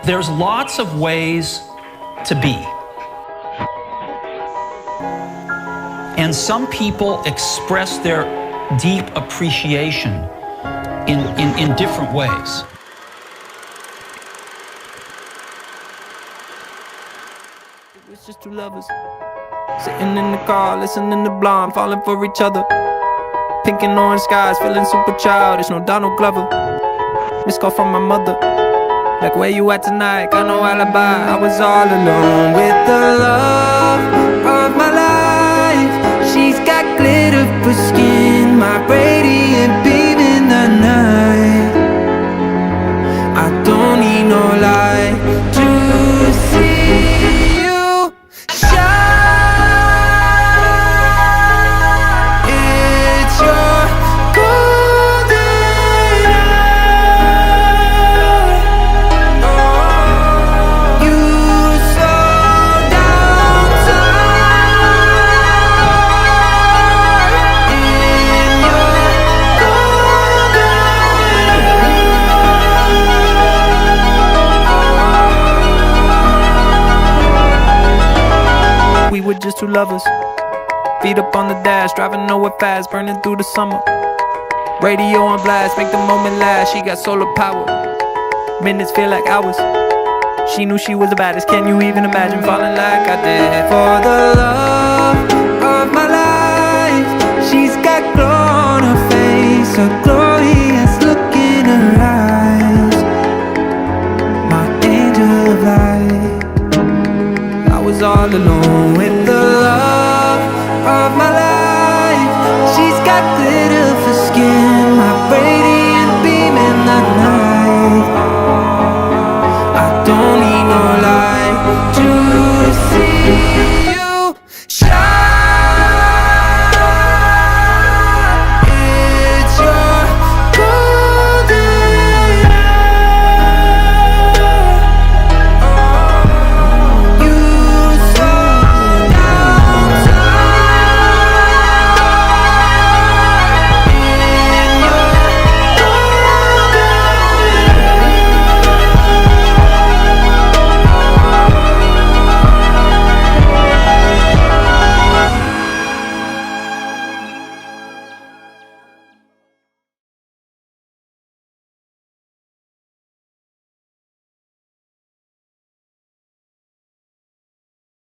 There's lots of ways to be. And some people express their deep appreciation in different ways. It was just two lovers sitting in the car, listening to Blonde, falling for each other. Pink and orange skies, feeling super childish, no Donald Glover. Missed call from my mother, like, where you at tonight? Got no alibi. I was all alone with the love of my life. She's got glitter for skin, my radiant beam in the night. I don't need no light to see you shine. It's your golden hour. You slow down time in your golden hour. We were just two lovers, feet up on the dash, driving nowhere fast, burning through the summer. Radio on blast, make the moment last. She got solar power, minutes feel like hours. She knew she was the baddest. Can you even imagine falling like I did? For the love of my life, she's got glow on her face, a glorious look in her eyes. My angel of light. I was all alone with the love of my life. She's got glitter for skin,